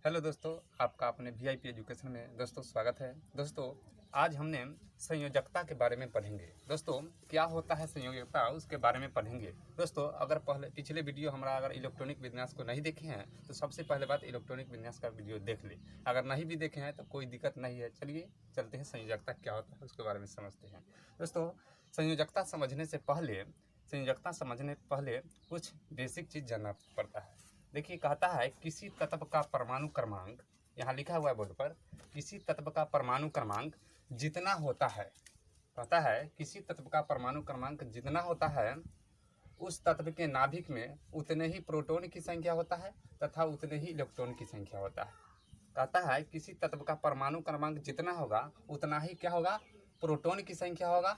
Hello दोस्तों, आपका अपने वीआईपी एजुकेशन में दोस्तों स्वागत है। दोस्तों, आज हमने संयोजकता के बारे में पढ़ेंगे। दोस्तों, क्या होता है संयोजकता, उसके बारे में पढ़ेंगे। दोस्तों, अगर पहले पिछले वीडियो हमारा अगर इलेक्ट्रॉनिक विन्यास को नहीं देखे हैं तो सबसे पहले बात इलेक्ट्रॉनिक विन्यास का वीडियो देख ले। अगर नहीं भी देखे हैं तो कोई दिक्कत नहीं है। चलिए चलते हैं, संयोजकता क्या होता है उसके बारे में समझते हैं। दोस्तों, संयोजकता समझने से पहले कुछ बेसिक चीज़ जानना पड़ता है। देखिए, कहता है किसी तत्व का परमाणु क्रमांक, यहाँ लिखा हुआ है बोर्ड पर, किसी तत्व का परमाणु क्रमांक जितना होता है, कहता है किसी तत्व का परमाणु क्रमांक जितना होता है उस तत्व के नाभिक में उतने ही प्रोटॉन की संख्या होता है तथा उतने ही इलेक्ट्रॉन की संख्या होता है। कहता है किसी तत्व का परमाणु क्रमांक जितना होगा उतना ही क्या होगा, प्रोटॉन की संख्या होगा,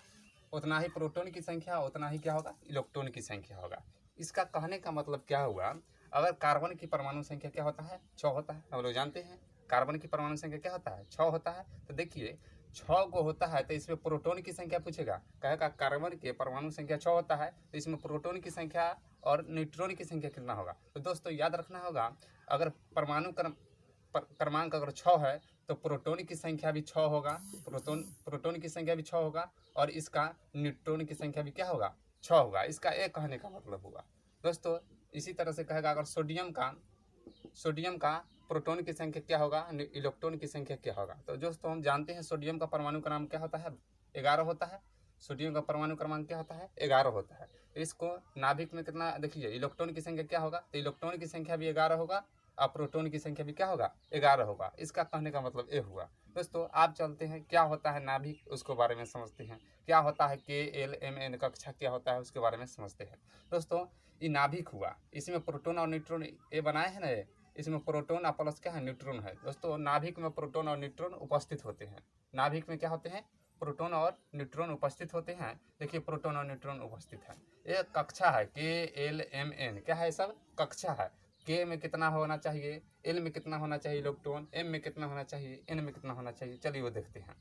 उतना ही प्रोटॉन की संख्या, उतना ही क्या होगा, इलेक्ट्रॉन की संख्या होगा। इसका कहने का मतलब क्या हुआ, अगर कार्बन की परमाणु संख्या क्या होता है, 6 होता है। हम लोग जानते हैं कार्बन की परमाणु संख्या क्या होता है, 6 होता है। तो देखिए 6 को होता है तो इसमें प्रोटॉन की संख्या पूछेगा, कहेगा कार्बन के परमाणु संख्या 6 होता है तो इसमें प्रोटॉन की संख्या और न्यूट्रॉन की संख्या कितना होगा। तो दोस्तों याद रखना होगा, अगर परमाणु क्रमांक अगर 6 है तो प्रोटॉन की संख्या भी 6 होगा, प्रोटॉन की संख्या भी 6 होगा और इसका न्यूट्रॉन की संख्या भी क्या होगा, 6 होगा। इसका एक कहने का मतलब होगा। दोस्तों, इसी तरह से कहेगा अगर सोडियम का प्रोटॉन की संख्या क्या होगा, इलेक्ट्रॉन की संख्या क्या होगा। तो दोस्तों हम जानते हैं सोडियम का परमाणु क्रमांक क्या होता है, 11 होता है। सोडियम का परमाणु क्रमांक क्या होता है, 11 होता है। तो इसको नाभिक में कितना, देखिए इलेक्ट्रॉन की संख्या क्या होगा, तो इलेक्ट्रॉन की संख्या भी 11 होगा और प्रोटॉन की संख्या भी क्या होगा, 11 होगा। इसका कहने का मतलब ये हुआ। दोस्तों आप चलते हैं क्या होता है नाभिक, उसको बारे में समझते हैं। क्या होता है KLMN कक्षा क्या होता है उसके बारे में समझते हैं। दोस्तों ये नाभिक हुआ, इसमें प्रोटॉन और न्यूट्रॉन ये बनाए हैं ना, इसमें प्रोटॉन और प्लस क्या है, न्यूट्रॉन है। दोस्तों नाभिक में प्रोटॉन और न्यूट्रॉन उपस्थित होते हैं। नाभिक में क्या होते हैं, प्रोटॉन और न्यूट्रॉन उपस्थित होते हैं। देखिए प्रोटॉन और न्यूट्रॉन उपस्थित है। ये कक्षा है KLMN, क्या है, सब कक्षा है। के में कितना होना चाहिए, एल में कितना होना चाहिए इलेक्ट्रॉन, एम में कितना होना चाहिए, एन में कितना होना चाहिए। चलिए वो देखते हैं।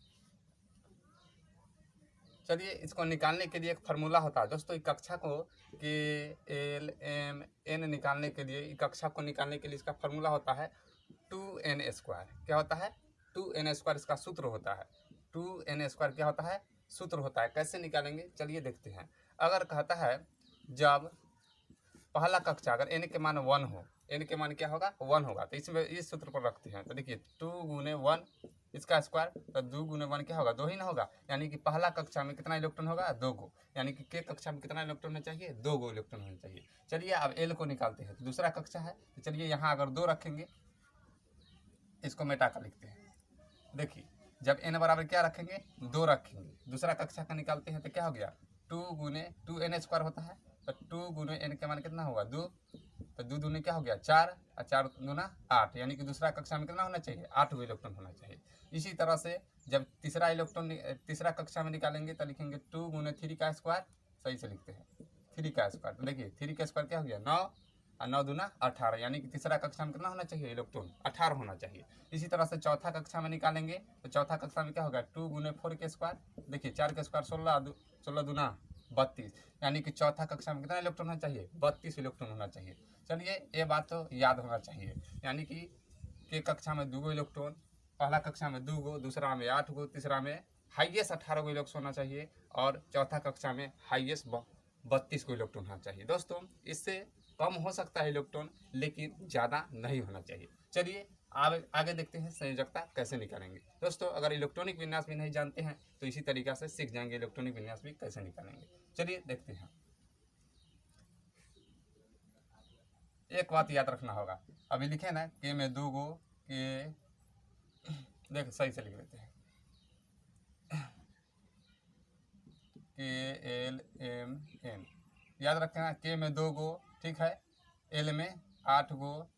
चलिए इसको निकालने के लिए एक फार्मूला होता है। दोस्तों कक्षा को KLMN निकालने के लिए, कक्षा को निकालने के लिए इसका फार्मूला होता है 2n²। क्या होता है, 2n² इसका सूत्र होता है। 2n² क्या होता है, सूत्र होता है। कैसे निकालेंगे चलिए देखते हैं। अगर कहता है जब पहला कक्षा अगर n के मान 1 हो, n के मान क्या होगा, 1 होगा, तो इसमें इस सूत्र पर रखते हैं। तो देखिए 2 × 1 इसका स्क्वायर, तो 2 × 1 क्या होगा, 2 ही ना होगा। यानी कि पहला कक्षा में कितना इलेक्ट्रॉन होगा, 2 गो। यानी कि के कक्षा में कितना इलेक्ट्रॉन होना चाहिए, 2 गो इलेक्ट्रॉन होना चाहिए। चलिए अब एल को निकालते हैं। तो दूसरा कक्षा है, तो चलिए यहाँ अगर 2 रखेंगे, इसको मिटा कर लिखते हैं। देखिए जब n बराबर क्या रखेंगे, 2 रखेंगे, दूसरा कक्षा का निकालते हैं तो क्या हो गया, 2 × 2n² होता है। तो 2 × n के मान कितना होगा, 2। तो 2 दूनी क्या हो गया, 4 और 4 दूना 8। यानी कि दूसरा कक्षा में कितना होना चाहिए, 8 गो इलेक्ट्रॉन होना चाहिए। इसी तरह से जब तीसरा कक्षा में निकालेंगे तो लिखेंगे 2 × 3 का स्क्वायर, सही से लिखते हैं 3 का स्क्वायर। तो देखिए 3 का स्क्वायर क्या हो गया, 9 और 9 दूना 18। यानी कि तीसरा कक्षा में कितना होना चाहिए, इलेक्ट्रॉन 18 होना चाहिए। इसी तरह से चौथा कक्षा में निकालेंगे तो चौथा कक्षा में क्या होगा, 2 × 4 के स्क्वायर। देखिए 4 के स्क्वायर 16, 16 दूना 32। यानी कि चौथा कक्षा में कितना इलेक्ट्रॉन होना चाहिए, 32 इलेक्ट्रॉन होना चाहिए। चलिए ये बात तो याद होना चाहिए। यानी कि के कक्षा में 2 गो इलेक्ट्रॉन, पहला कक्षा में 2 गो, दूसरा में 8 गो, तीसरा में हाईएस्ट 18 गो इलेक्ट्रॉन होना चाहिए और चौथा कक्षा में हाईएस्ट 32 को इलेक्ट्रॉन होना चाहिए। दोस्तों इससे कम हो सकता है इलेक्ट्रॉन, लेकिन ज़्यादा नहीं होना चाहिए। चलिए आगे देखते हैं संयोजकता कैसे निकालेंगे। दोस्तों अगर इलेक्ट्रॉनिक विन्यास भी नहीं जानते हैं तो इसी तरीक़ा से सीख जाएंगे इलेक्ट्रॉनिक विन्यास भी कैसे निकालेंगे। चलिए देखते हैं। एक बात याद रखना होगा, अभी लिखे ना के में 2 गो, के देख सही से लिख लेते हैं, KLMN याद रखना, के में 2 गो, ठीक है, एल में 8 गो,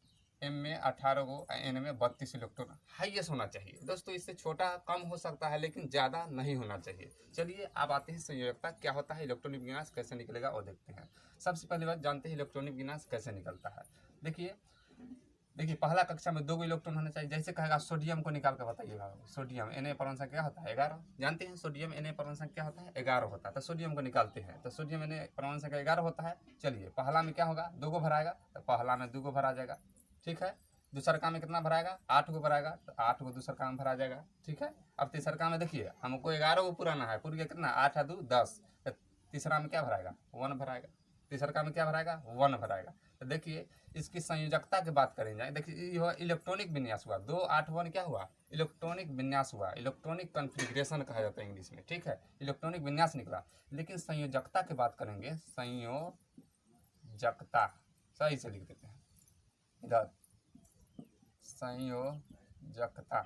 एम में 18 गो, एन में 32 इलेक्ट्रॉन हाईएस्ट होना चाहिए। दोस्तों इससे छोटा कम हो सकता है लेकिन ज़्यादा नहीं होना चाहिए। चलिए अब आते हैं संयोजकता क्या होता है, इलेक्ट्रॉनिक विन्यास कैसे निकलेगा वो देखते हैं। सबसे पहली बात जानते हैं इलेक्ट्रॉनिक विन्यास कैसे निकलता है। देखिए पहला कक्षा में 2 गो इलेक्ट्रॉन होना चाहिए। जैसे कहेगा सोडियम को निकाल कर बताइएगा, सोडियम Na परमाणु संख्या क्या होता है, 11। जानते हैं सोडियम Na परमाणु संख्या क्या होता है, 11 होता है। तो सोडियम को निकालते हैं तो सोडियम Na परमाणु संख्या 11 होता है। चलिए पहला में क्या होगा, 2 गो भराएगा, तो पहला में 2 गो भरा जाएगा, ठीक है। दूसरका में कितना भराएगा, 8 को भराएगा, तो 8 को दूसरका में भरा जाएगा। ठीक है, अब तीसरका में देखिए हमको 11 को पुराना है, पूरी कितना 8 और 2 10, तो तीसरा में क्या भराएगा, 1 भराएगा। तीसरका में क्या भराएगा, 1 भराएगा। तो देखिए इसकी संयोजकता की बात करेंगे, देखिए यह इलेक्ट्रॉनिक विन्यास हुआ, 2 8 1 क्या हुआ, इलेक्ट्रॉनिक विन्यास हुआ, इलेक्ट्रॉनिक कॉन्फ़िगरेशन कहा जाता है इंग्लिश में। ठीक है, इलेक्ट्रॉनिक विन्यास निकला। लेकिन संयोजकता की बात करेंगे, संयोजकता सही से लिख देते हैं इधर, संयोजकता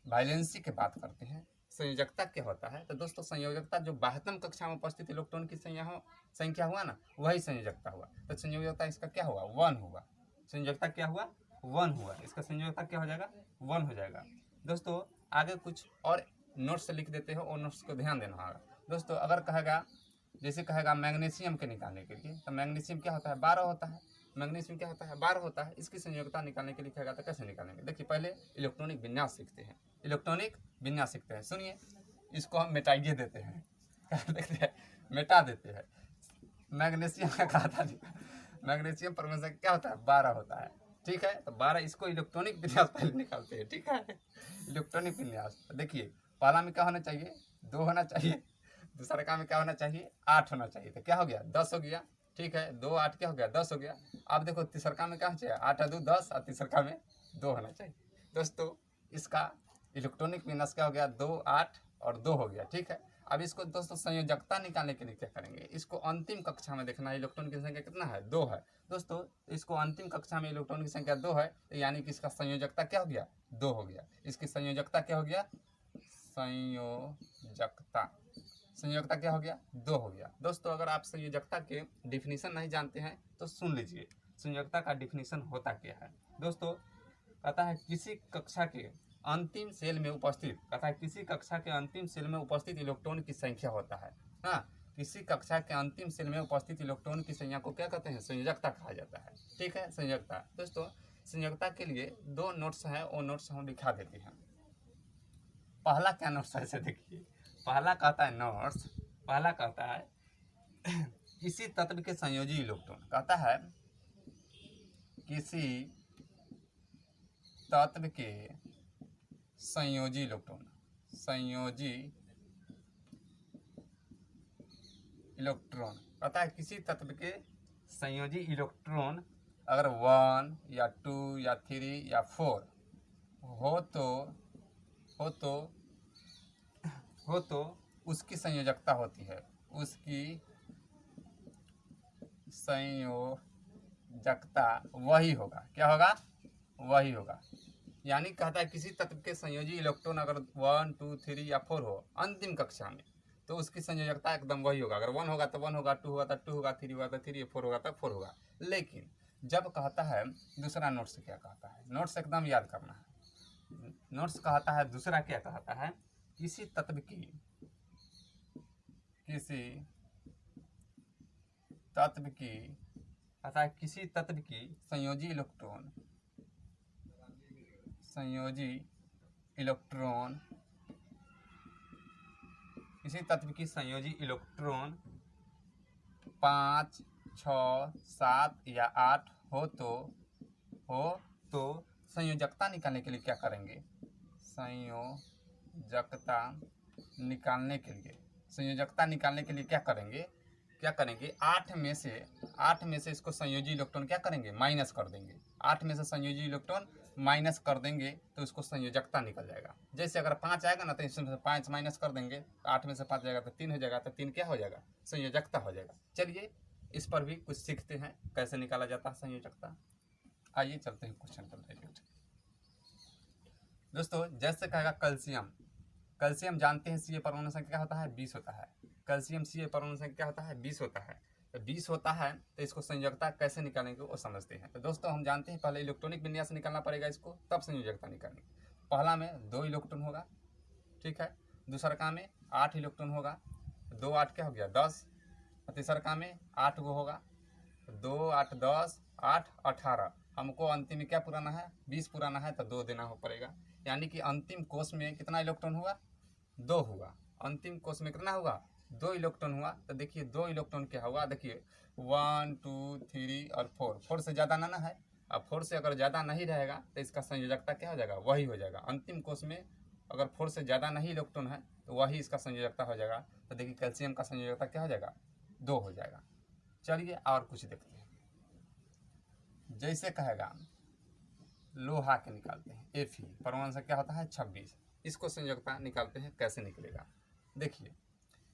वैलेंसी की बात करते हैं। संयोजकता क्या होता है, तो दोस्तों संयोजकता जो बाह्यतम कक्षा में उपस्थित इलेक्ट्रॉन की संख्या हुआ ना, वही संयोजकता हुआ। तो संयोजकता इसका क्या हुआ, 1 हुआ। संयोजकता क्या हुआ, 1 हुआ। इसका संयोजकता क्या हो जाएगा, 1 हो जाएगा। दोस्तों आगे कुछ और नोट्स लिख देते हो, और नोट्स को ध्यान देना होगा। दोस्तों अगर कहेगा, जैसे कहेगा मैग्नीशियम के निकालने के लिए, तो मैग्नीशियम क्या होता है, 12 होता है। मैग्नीशियम क्या होता है, 12 होता है। इसकी संयोजकता निकालने के लिए कहेगा तो कैसे निकालेंगे, देखिए पहले इलेक्ट्रॉनिक विन्यास सीखते हैं, इलेक्ट्रॉनिक विन्यास सीखते हैं। सुनिए, इसको हम मिटाइए देते हैं, क्या देखते हैं, मिटा देते हैं। मैग्नीशियम का कहा था, मैग्नीशियम परमाणु संख्या क्या होता है, 12 होता है। ठीक है, तो 12, इसको इलेक्ट्रॉनिक विन्यास पहले निकालते हैं। ठीक है, इलेक्ट्रॉनिक विन्यास देखिए पहला में क्या होना चाहिए, 2 होना चाहिए। दूसरे का में क्या होना चाहिए, 8 होना चाहिए। तो क्या हो गया, 10 हो गया। ठीक है, 2 8 क्या हो गया, 10 हो गया। अब देखो तीसरका में क्या चाहिए, 8 और 2 10, और तीसरका में 2 होना चाहिए। दोस्तों इसका इलेक्ट्रॉनिक विन्यास क्या हो गया, 2 8 और 2 हो गया। ठीक है, अब इसको दोस्तों संयोजकता निकालने के लिए क्या करेंगे, इसको अंतिम कक्षा में देखना है इलेक्ट्रॉन की संख्या कितना है, 2 है। दोस्तों इसको अंतिम कक्षा में इलेक्ट्रॉन की संख्या 2 है, तो यानी कि इसका संयोजकता क्या हो गया, 2 हो गया। इसकी संयोजकता क्या हो गया, संयोजकता, संयोजकता क्या हो गया, 2 हो गया। दोस्तों अगर आप संयोजकता के डिफिनीशन नहीं जानते हैं तो सुन लीजिए, संयोजकता का डिफिनीशन होता क्या है। दोस्तों कहता है किसी कक्षा के अंतिम सेल में उपस्थित, कहता है किसी कक्षा के अंतिम सेल में उपस्थित इलेक्ट्रॉन की संख्या होता है। हाँ, किसी कक्षा के अंतिम सेल में उपस्थित इलेक्ट्रॉन की संख्या को क्या कहते हैं, संयोजकता कहा जाता है। ठीक है, संयोजकता। दोस्तों संयोजकता के लिए 2 नोट्स हैं, वो नोट्स हम दिखा देते हैं। पहला क्या नोट्स है, ऐसे देखिए, पहला कहता है नोट्स, पहला कहता है किसी तत्व के संयोजी इलेक्ट्रॉन, कहता है किसी तत्व के संयोजी इलेक्ट्रॉन, संयोजी इलेक्ट्रॉन, कहता है किसी तत्व के संयोजी इलेक्ट्रॉन अगर 1 या 2 या 3 या 4 हो तो उसकी संयोजकता होती है, उसकी संयोजकता वही होगा। क्या होगा, वही होगा। यानी कहता है किसी तत्व के संयोजी इलेक्ट्रॉन अगर 1 2 3 या 4 हो अंतिम कक्षा में, तो उसकी संयोजकता एकदम वही होगा। अगर 1 होगा तो 1 होगा, 2 होगा तो 2 होगा, 3 होगा तो 3, 4 होगा तो 4 होगा। लेकिन जब कहता है दूसरा नोट्स क्या कहता है, नोट्स एकदम याद करना है। नोट्स कहता है दूसरा क्या कहता है, किसी तत्व की कहता है किसी तत्व की संयोजी इलेक्ट्रॉन किसी तत्व की संयोजी इलेक्ट्रॉन 5 6 7 या 8 हो तो संयोजकता निकालने के लिए क्या करेंगे, संयोजकता निकालने के लिए क्या करेंगे, 8 में से इसको संयोजी इलेक्ट्रॉन क्या करेंगे, माइनस कर देंगे। 8 में से संयोजी इलेक्ट्रॉन माइनस कर देंगे तो उसको संयोजकता निकल जाएगा। जैसे अगर 5 आएगा ना तो इसमें से 5 माइनस कर देंगे, 8 में से 5 जाएगा तो 3 हो जाएगा, तो 3 क्या हो जाएगा, संयोजकता हो जाएगा। चलिए इस पर भी कुछ सीखते हैं कैसे निकाला जाता है संयोजकता। आइए चलते हैं क्वेश्चन पर डायरेक्ट। दोस्तों जैसे कहेगा कैल्शियम जानते हैं Ca परमाणु संख्या क्या होता है, 20 होता है। कैल्शियम Ca परमाणु संख्या क्या होता है, 20 होता है। तो 20 होता है तो इसको संयोजकता कैसे निकालेंगे वो समझते हैं। तो दोस्तों हम जानते हैं पहले इलेक्ट्रॉनिक विन्यास निकालना पड़ेगा इसको, तब संयोजकता निकालेंगे। पहला में 2 इलेक्ट्रॉन होगा, ठीक है। दूसरका में 8 इलेक्ट्रॉन होगा, 2 8 क्या हो गया 10। तीसरका में 8 गो होगा, 2 8 10 8 18। हमको अंतिम में क्या पुराना है, 20 पुराना है, तो 2 देना हो पड़ेगा। यानी कि अंतिम कोष में कितना इलेक्ट्रॉन हुआ, 2 हुआ। अंतिम कोष में कितना हुआ, 2 इलेक्ट्रॉन हुआ। तो देखिए 2 इलेक्ट्रॉन क्या हुआ, देखिए 1 2 3 और 4 से ज़्यादा ना है। अब 4 से अगर ज़्यादा नहीं रहेगा तो इसका संयोजकता क्या हो जाएगा, वही हो जाएगा। अंतिम कोष में अगर 4 से ज़्यादा नहीं इलेक्ट्रॉन है तो वही इसका संयोजकता हो जाएगा। तो देखिए कैल्शियम का संयोजकता क्या हो जाएगा, 2 हो जाएगा। चलिए और कुछ देखते हैं। जैसे कहेगा लोहा के निकालते हैं, Fe परमाणु संख्या होता है 26, इसको संयोजकता निकालते हैं, कैसे निकलेगा। देखिए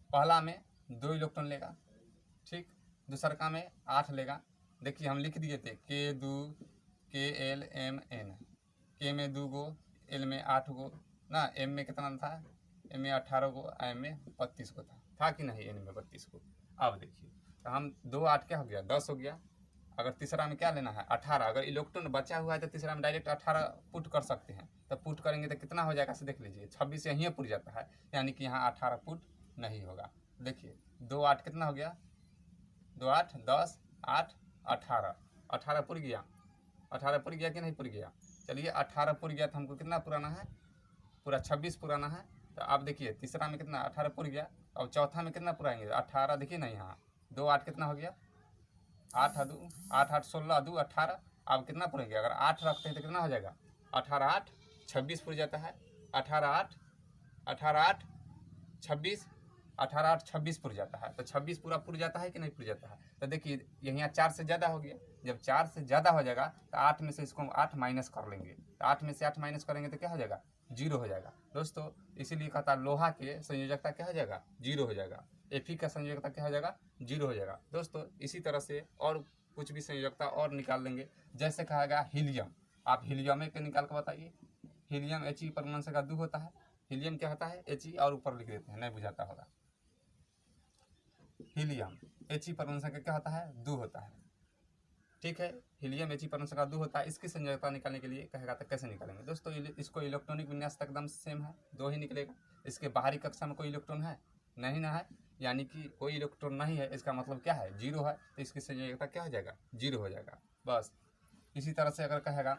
पहला में 2 इलेक्ट्रॉन लेगा, ठीक, दूसरा में 8 लेगा। देखिए हम लिख दिए थे K2 KLMN, K में 2 गो, L में 8 गो ना, M में कितना था, M में 18 गो, M में 32 गो था कि नहीं, N में 32 गो। अब देखिए तो हम 2 8 क्या हो गया, 10 हो गया। अगर तीसरा में क्या लेना है, 18। अगर इलेक्ट्रॉन बचा हुआ है तो तीसरा में डायरेक्ट 18 पुट कर सकते हैं। तो पुट करेंगे तो कितना हो जाएगा, से देख लीजिए 26 यहीं पुट जाता है, यानी कि यहाँ 18 पुट नहीं होगा। देखिए 2 8 कितना हो गया, 2 8 10 8 18, 18 पुट गया, 18 पुट गया कि नहीं पुट गया। चलिए 18 पुट गया तो हमको कितना पुराना है, पूरा 26 पुराना है। तो आप देखिए तीसरा में कितना 18 पुट गया, और चौथा में कितना पुराएंगे 18। देखिए ना यहाँ 2 8 कितना हो गया, 8 2 8 8 16 2 18। अब कितना पुरेंगे, अगर 8 रखते हैं तो कितना हो जाएगा, 18 8 26 पुर जाता है। 18 8 26, 18 8 26 पुर जाता है। तो 26 पूरा पुर जाता है कि नहीं पुर जाता है। तो देखिए यहाँ 4 से ज़्यादा हो गया, जब 4 से ज़्यादा हो जाएगा तो 8 में से इसको 8 माइनस कर लेंगे। तो 8 में से 8 माइनस करेंगे तो क्या हो जाएगा, 0 हो जाएगा दोस्तों। इसीलिए कहता है लोहा के संयोजकता क्या हो जाएगा, 0 हो जाएगा। Fe का संयोजकता क्या हो जाएगा, 0 हो जाएगा दोस्तों। इसी तरह से और कुछ भी संयोजकता और निकाल लेंगे। जैसे कहेगा हीलियम, आप हीलियम के निकाल कर बताइए। हीलियम He परमाणु संख्या 2 होता है। हीलियम क्या होता है, He, और ऊपर लिख देते हैं, नहीं बुझाता होगा। हीलियम He परमाणु संख्या क्या होता है, 2 होता है, ठीक है। हीलियम He परमाणु संख्या 2 होता है। इसकी संयोजकता निकालने के लिए कहेगा तो कैसे निकालेंगे दोस्तों। इसको इलेक्ट्रॉनिक विन्यास तक एकदम सेम है, 2 ही निकलेगा। इसके बाहरी कक्षा में कोई इलेक्ट्रॉन है नहीं ना है, यानी कि कोई इलेक्ट्रॉन नहीं है, इसका मतलब क्या है, 0 है। तो इसकी संयोजकता क्या हो जाएगा, 0 हो जाएगा बस। इसी तरह से अगर कहेगा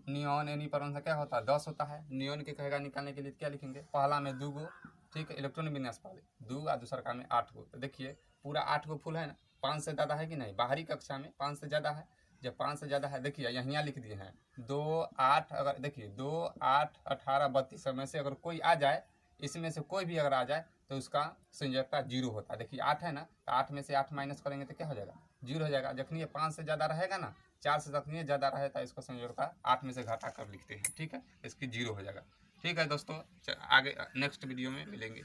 नियॉन Ne परमाणु संख्या क्या होता है, 10 होता है। नियॉन के कहेगा निकालने के लिए क्या लिखेंगे, पहला में 2 गो, ठीक है, इलेक्ट्रॉनिक विन्यास पहले 2 और दूसरा में 8 गो। तो देखिए पूरा 8 गो फुल है ना, 5 से ज़्यादा है कि नहीं, बाहरी कक्षा में 5 से ज़्यादा है। जब 5 से ज़्यादा है, देखिए यहाँ लिख दिए हैं 2 8, अगर देखिए 2 8 18 32 में से अगर कोई आ जाए, इसमें से कोई भी अगर आ जाए तो उसका संयोजकता 0 होता है। देखिए 8 है ना, तो 8 में से 8 माइनस करेंगे तो क्या हो जाएगा, 0 हो जाएगा। जखनी 5 से ज़्यादा रहेगा ना, 4 से जखनी ज़्यादा रहेगा, इसको संयोजकता 8 में से घटा कर लिखते हैं, ठीक है, इसकी 0 हो जाएगा। ठीक है दोस्तों, आगे नेक्स्ट वीडियो में मिलेंगे।